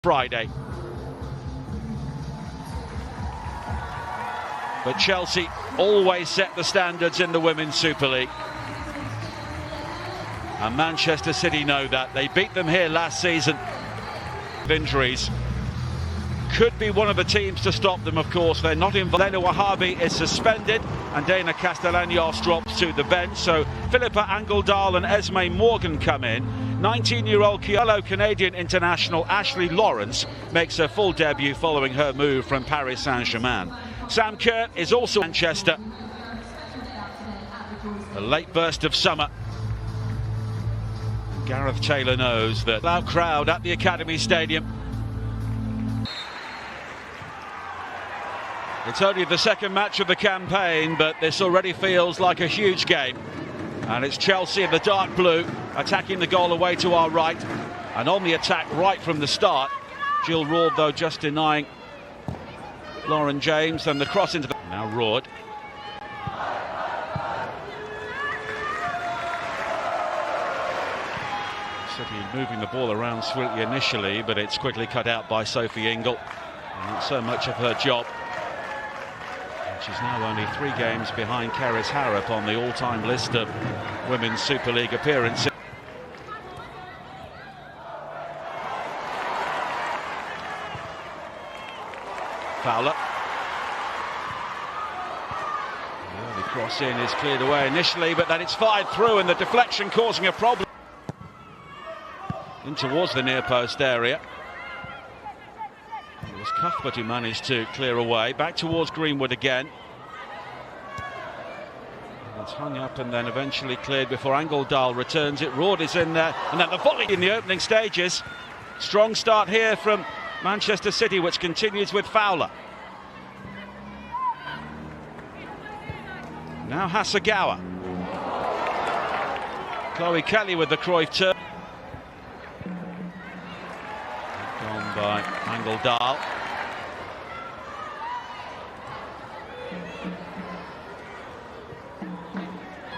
Friday. But Chelsea always set the standards in the Women's Super League. And Manchester City know that. They beat them here last season. Injuries. Could be one of the teams to stop them, of course. They're not involved. Lena Wahabi is suspended and Dana Castellanos drops to the bench. So Philippa Angeldal and Esme Morgan come in. 19-year-old fellow Canadian international Ashley Lawrence makes her full debut following her move from Paris Saint-Germain. Sam Kerr is also Manchester. A late burst of summer. Gareth Taylor knows that loud crowd at the Academy Stadium. It's only the second match of the campaign, but this already feels like a huge game. And it's Chelsea in the dark blue, attacking the goal away to our right. And on the attack right from the start. Jill Roord, though, just denying Lauren James, and the cross into the... Now Roord. City moving the ball around swiftly initially, but it's quickly cut out by Sophie Ingle. And not so much of her job. She's now only 3 games behind Keris Harrop on the all-time list of Women's Super League appearances. Fowler. The early cross in is cleared away initially, but then it's fired through and the deflection causing a problem. In towards the near post area. It was Cuthbert who managed to clear away. Back towards Greenwood again. It's hung up and then eventually cleared before Angeldal returns it. Roord is in there, and then the volley in the opening stages. Strong start here from Manchester City, which continues with Fowler. Now Hasegawa. Chloe Kelly with the Cruyff turn. Gone by Angeldal.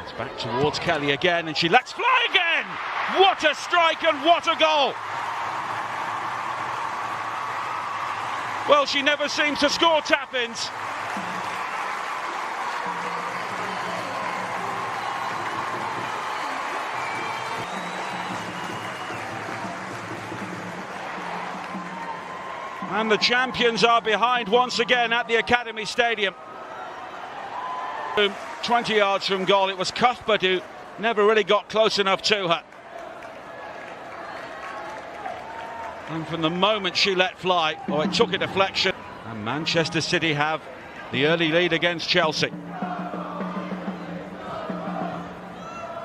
It's back towards Kelly again, and she lets fly again! What a strike and what a goal! Well, she never seems to score tap-ins. And the champions are behind once again at the Academy Stadium. 20 yards from goal, it was Cuthbert who never really got close enough to her. And from the moment she let fly, it took a deflection. And Manchester City have the early lead against Chelsea.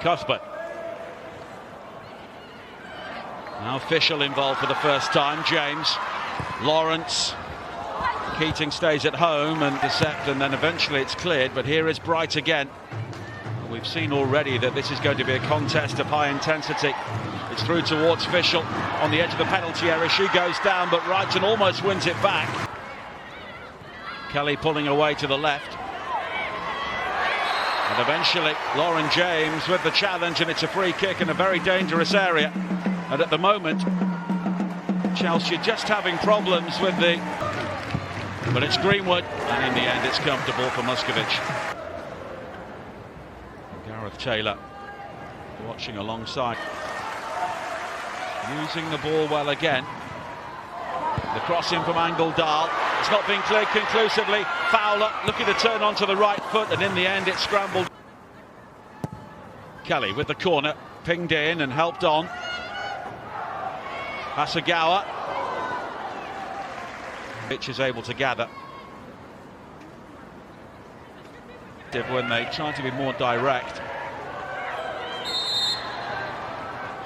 Cuthbert. Now Fischel involved for the first time. James. Lawrence. Keating stays at home and intercept, and then eventually it's cleared. But here is Bright again. We've seen already that this is going to be a contest of high intensity. It's through towards Fischel on the edge of the penalty area. She goes down, but Wrighton almost wins it back. Kelly pulling away to the left. And eventually Lauren James with the challenge, and it's a free kick in a very dangerous area. And at the moment, Chelsea just having problems with the... But it's Greenwood, and in the end it's comfortable for Muscovich. Gareth Taylor watching alongside. Using the ball well again. The cross in from Angeldal. It's not been cleared conclusively. Fowler looking to turn onto the right foot, and in the end it's scrambled. Kelly with the corner, pinged in and helped on. Hasegawa. Pitch is able to gather. When they try to be more direct.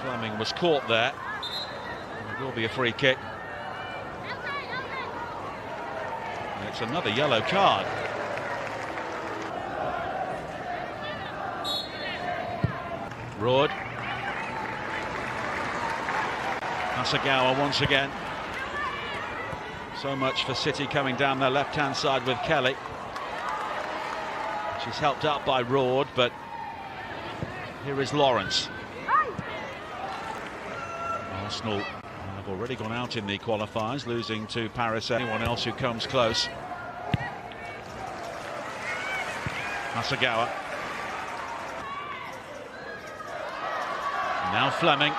Fleming was caught there. It will be a free kick. And it's another yellow card. Roord. Hasegawa once again. So much for City coming down their left-hand side with Kelly. She's helped out by Roord, but here is Lawrence. Arsenal have already gone out in the qualifiers, losing to Paris. Anyone else who comes close. Hasegawa. Now Fleming.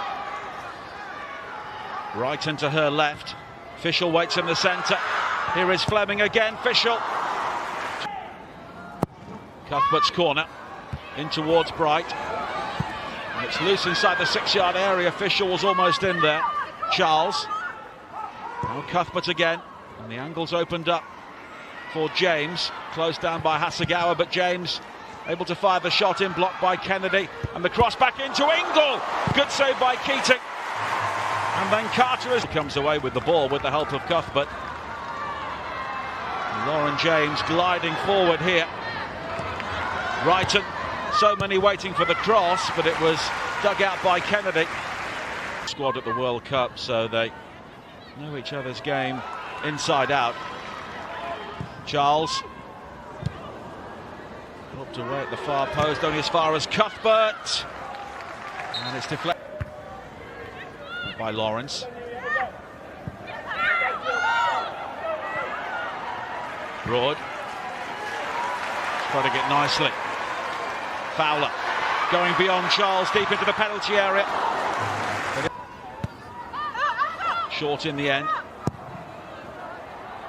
Right into her left. Fischl waits in the centre. Here is Fleming again. Fischl. Cuthbert's corner. In towards Bright. And it's loose inside the 6-yard area. Fischl was almost in there. Charles. Now Cuthbert again. And the angle's opened up for James. Closed down by Hasegawa, but James able to fire the shot in, blocked by Kennedy. And the cross back into Ingle. Good save by Keating. And then Carter comes away with the ball with the help of Cuthbert. And Lauren James gliding forward here. Wrighton, so many waiting for the cross, but it was dug out by Kennedy. Squad at the World Cup, so they know each other's game inside out. Charles. Looked away at the far post, only as far as Cuthbert. And it's deflected by Lawrence. Broad. Spreading it nicely. Fowler going beyond Charles, deep into the penalty area. Short in the end.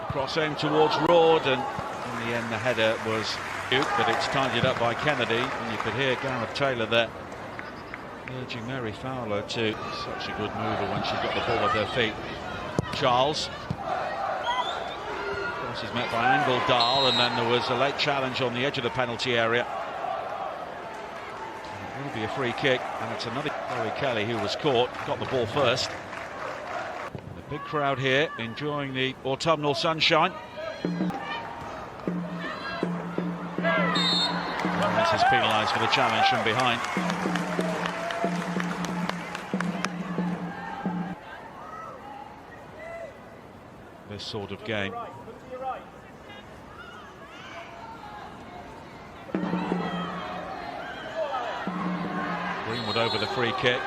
Cross aimed towards Roard, and in the end the header was cute, but it's tidied up by Kennedy, and you could hear Gareth Taylor there urging Mary Fowler to such a good mover when she got the ball at her feet. Charles. Of course, he's met by Dahl, and then there was a late challenge on the edge of the penalty area. And it will be a free kick, and it's another Chloe Kelly who was caught, got the ball first. The big crowd here enjoying the autumnal sunshine. Lawrence is penalised for the challenge from behind. This sort of game. Greenwood over the free kick.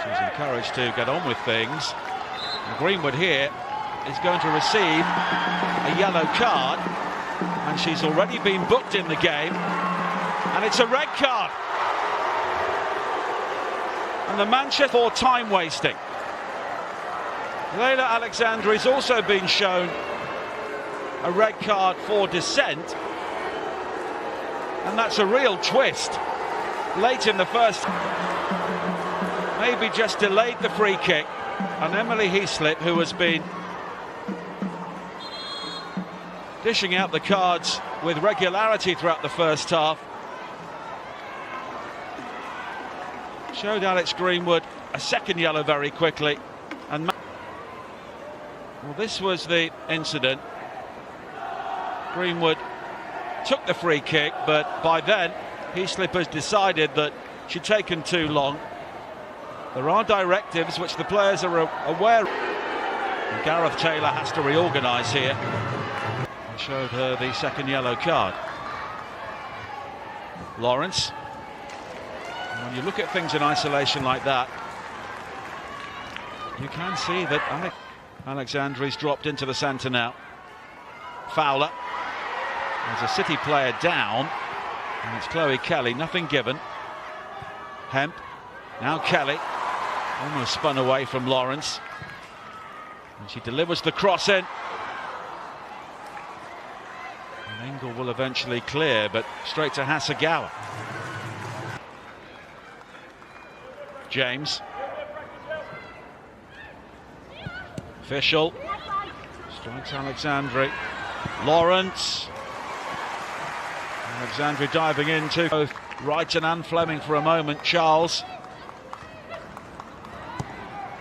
She's encouraged to get on with things. And Greenwood here is going to receive a yellow card, and she's already been booked in the game, and it's a red card. And the Manchester for time wasting. Leila Alexandri's also been shown a red card for dissent, and that's a real twist. Late in the first, maybe just delayed the free kick, and Emily Heaslip, who has been dishing out the cards with regularity throughout the first half, showed Alex Greenwood a second yellow very quickly. And well, this was the incident. Greenwood took the free kick, but by then Heaslip has decided that she'd taken too long. There are directives which the players are aware of. And Gareth Taylor has to reorganise here. And showed her the second yellow card. Lawrence. And when you look at things in isolation like that, you can see that Alexandri's dropped into the centre now. Fowler. There's a City player down, and it's Chloe Kelly, nothing given. Hemp. Now Kelly. Almost spun away from Lawrence. And she delivers the cross in. And Ingle will eventually clear, but straight to Hasegawa. James. Fischl. Strikes Alexandri. Lawrence. Alexandri diving into both Wrighton and Fleming for a moment. Charles.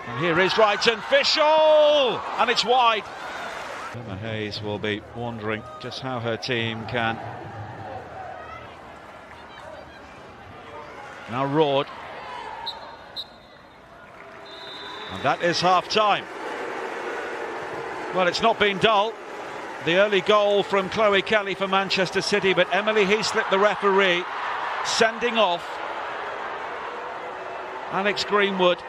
And here is Wrighton. Fischl! And it's wide. Emma Hayes will be wondering just how her team can. Now Roard. And that is half-time. Well, it's not been dull. The early goal from Chloe Kelly for Manchester City, but Emily Heaslip, the referee, sending off Alex Greenwood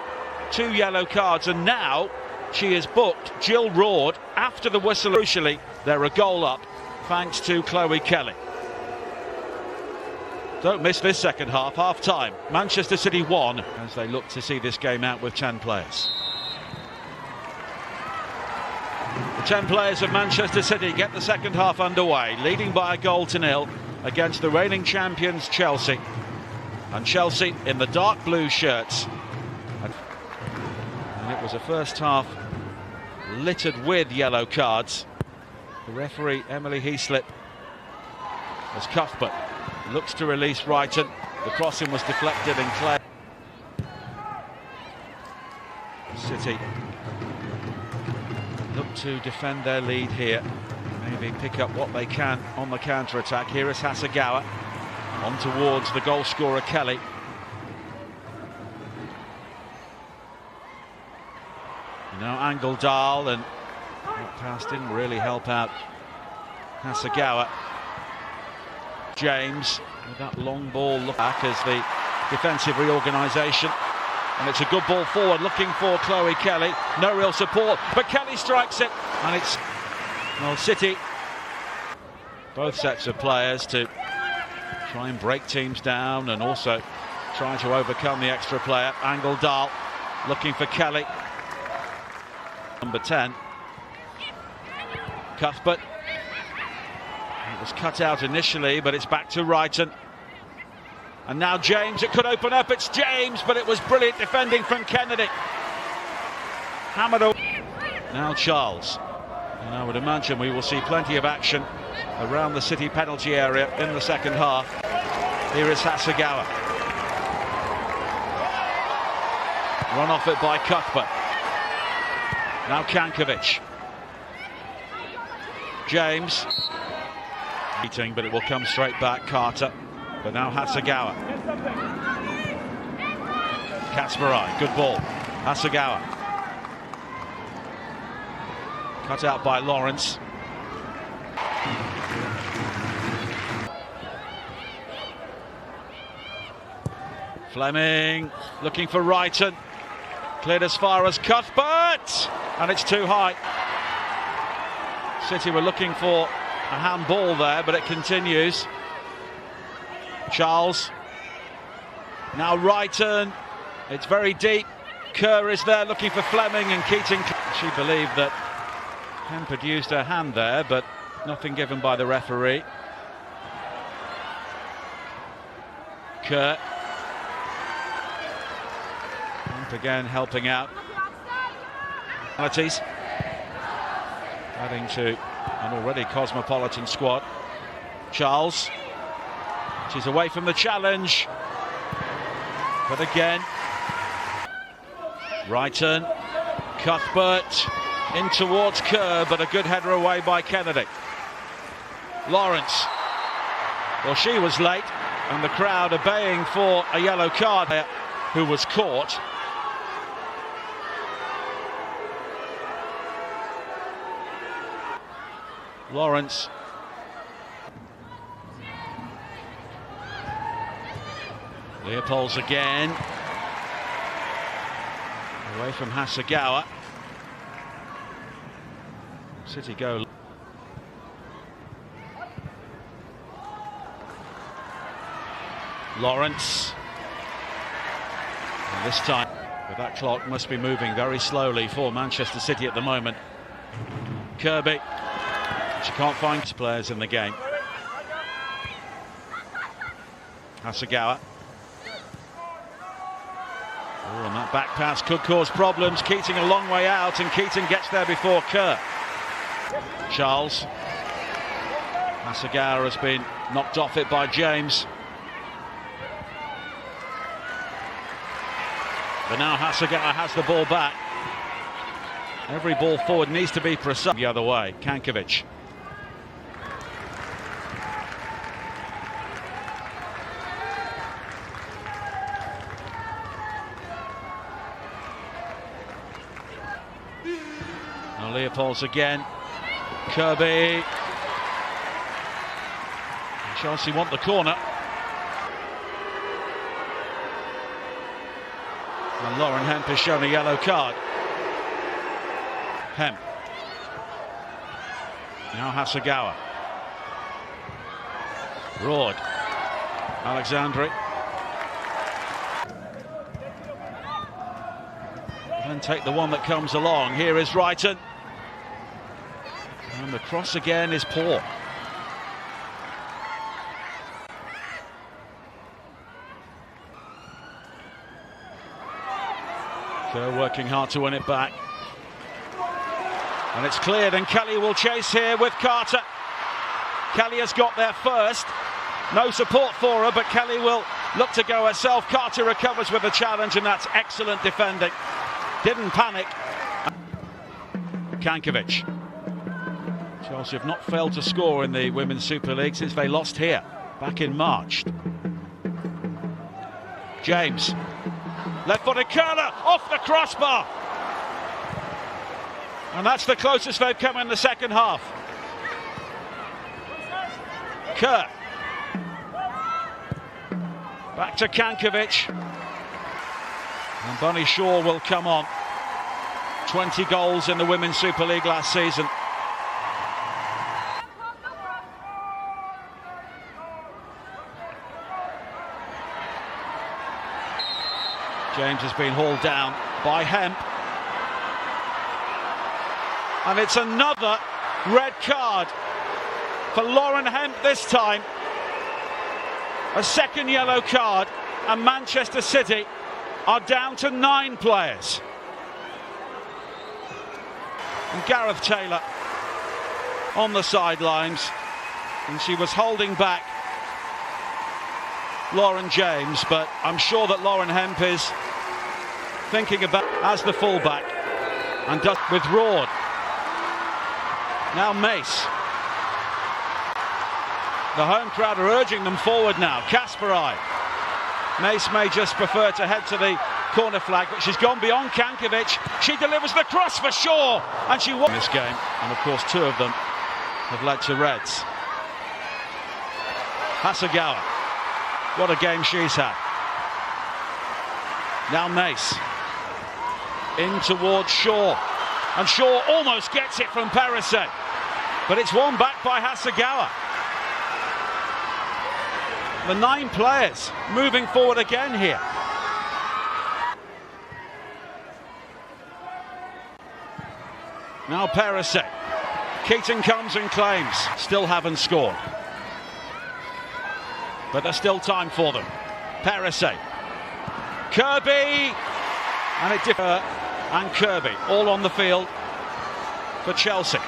2 yellow cards, and now She is booked. Jill roared after the whistle. Crucially, they're a goal up thanks to Chloe Kelly. Don't miss this second half, half-time. Manchester City won as they look to see this game out with 10 players. The 10 players of Manchester City get the second half underway, leading by a 1-0 against the reigning champions Chelsea. And Chelsea in the dark blue shirts. And it was a first half littered with yellow cards. The referee, Emily Heaslip, as Cuthbert looks to release Wrighton. The crossing was deflected and Clare. City look to defend their lead here. Maybe pick up what they can on the counter-attack. Here is Hasegawa on towards the goal scorer Kelly. Now Angeldal, and that pass didn't really help out Hasegawa. James with that long ball look back as the defensive reorganisation, and it's a good ball forward looking for Chloe Kelly. No real support, but Kelly strikes it, and it's, well, City, both sets of players to try and break teams down and also try to overcome the extra player. Angeldal looking for Kelly. Number 10, Cuthbert. It was cut out initially, but it's back to Wrighton. And now James, it could open up, it's James, but it was brilliant defending from Kennedy. Hammered away. Now Charles. And I would imagine we will see plenty of action around the City penalty area in the second half. Here is Hasegawa. Run off it by Cuthbert. Now Kankovic. James. Beating, but it will come straight back. Carter. But now Hasegawa. Kasparai, good ball. Hasegawa. Cut out by Lawrence. Fleming looking for Wrighton. Cleared as far as Cuthbert, and it's too high. City were looking for a handball there, but it continues. Charles. Now Wrighton. It's very deep. Kerr is there looking for Fleming, and Keating. She believed that Hempard used her hand there, but nothing given by the referee. Kerr. Again helping out. Penalties. Adding to an already cosmopolitan squad. Charles. She's away from the challenge. But again. Wrighton. Cuthbert. In towards Kerr, but a good header away by Kennedy. Lawrence. Well, she was late, and the crowd are baying for a yellow card, who was caught. Lawrence. Leopolds again. Away from Hasegawa. City go. Lawrence. And this time, but that clock must be moving very slowly for Manchester City at the moment. Kirby. She can't find players in the game. Hasegawa. Oh, and that back pass could cause problems. Keating a long way out, and Keating gets there before Kerr. Charles. Hasegawa has been knocked off it by James. But now Hasegawa has the ball back. Every ball forward needs to be precise. The other way, Kankovic. Now Leopolds again. Kirby. Chelsea want the corner. And Lauren Hemp has shown a yellow card. Hemp. Now Hasegawa. Broad. Alexandri. Then take the one that comes along. Here is Wrighton. And the cross again is poor. Kerr working hard to win it back. And it's cleared, and Kelly will chase here with Carter. Kelly has got there first. No support for her, but Kelly will look to go herself. Carter recovers with the challenge, and that's excellent defending. Didn't panic. Kankovic. Chelsea have not failed to score in the Women's Super League since they lost here back in March. James. Left-footed curler off the crossbar. And that's the closest they've come in the second half. Kerr. Back to Kankovic. And Bunny Shaw will come on. 20 goals in the Women's Super League last season. James has been hauled down by Hemp. And it's another red card for Lauren Hemp this time. A second yellow card, and Manchester City are down to 9 players. And Gareth Taylor on the sidelines, and she was holding back Lauren James, but I'm sure that Lauren Hemp is thinking about as the fullback, and does with Roard. Now Mace. The home crowd are urging them forward now. Kasparai. Mace may just prefer to head to the corner flag, but she's gone beyond Kankovic. She delivers the cross for Shaw, and she won this game. And of course, 2 of them have led to reds. Hasegawa. What a game she's had. Now Mace. In towards Shaw. And Shaw almost gets it from Perisic. But it's won back by Hasegawa. The 9 players moving forward again here. Now Perisic. Keating comes and claims. Still haven't scored. But there's still time for them. Perisic. Kirby. And it differs. And Kirby all on the field for Chelsea.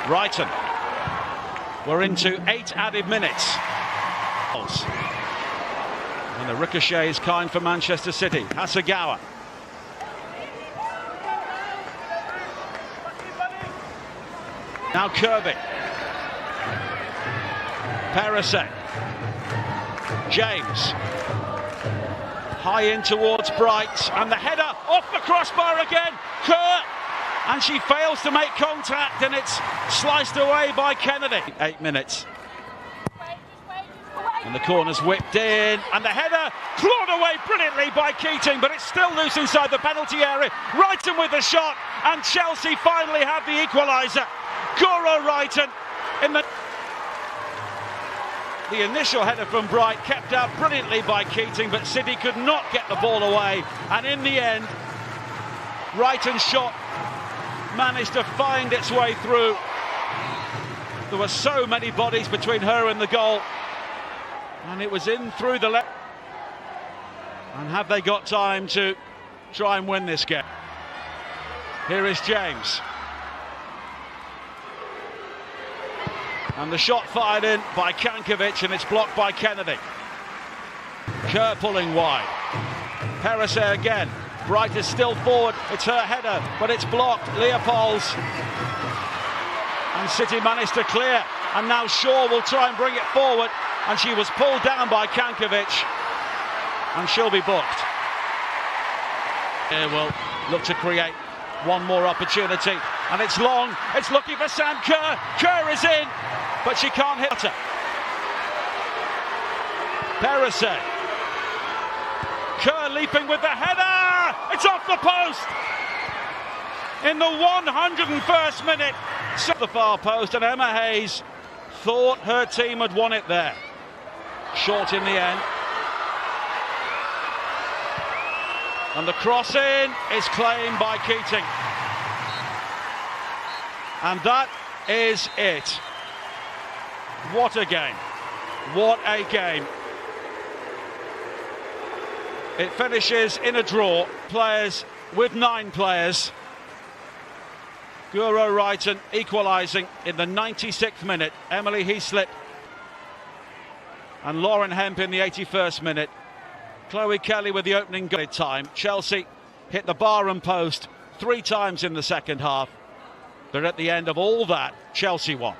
Wrighton. We're into 8 added minutes. And the ricochet is kind for Manchester City. Hasegawa. Now Kirby. Perisic. James. High in towards Bright. And the header off the crossbar again. Kerr. And she fails to make contact, and it's sliced away by Kennedy. 8 minutes. And the corner's whipped in, and the header clawed away brilliantly by Keating, but it's still loose inside the penalty area. Wrighton with the shot, and Chelsea finally have the equaliser. Goro Wrighton in the initial header from Bright, kept out brilliantly by Keating, but City could not get the ball away, and in the end, Wrighton's shot managed to find its way through. There were so many bodies between her and the goal, and it was in through the left. And have they got time to try and win this game? Here is James. And the shot fired in by Kankovic, and it's blocked by Kennedy. Kerr pulling wide. Perisic again. Bright is still forward. It's her header, but it's blocked. Leopolds. And City managed to clear. And now Shaw will try and bring it forward. And she was pulled down by Kankovic. And she'll be booked. Here will look to create one more opportunity. And it's long. It's looking for Sam Kerr. Kerr is in, but she can't hit her. Perisic. Kerr leaping with the header. It's off the post. in the 101st minute. The far post, and Emma Hayes thought her team had won it there. Short in the end. And the cross-in is claimed by Keating. And that is it. What a game. What a game. It finishes in a draw. Players with 9 players. Guro Wrighton equalising in the 96th minute. Emily Heaslip and Lauren Hemp in the 81st minute. Chloe Kelly with the opening goal time. Chelsea hit the bar and post 3 times in the second half. But at the end of all that, Chelsea won.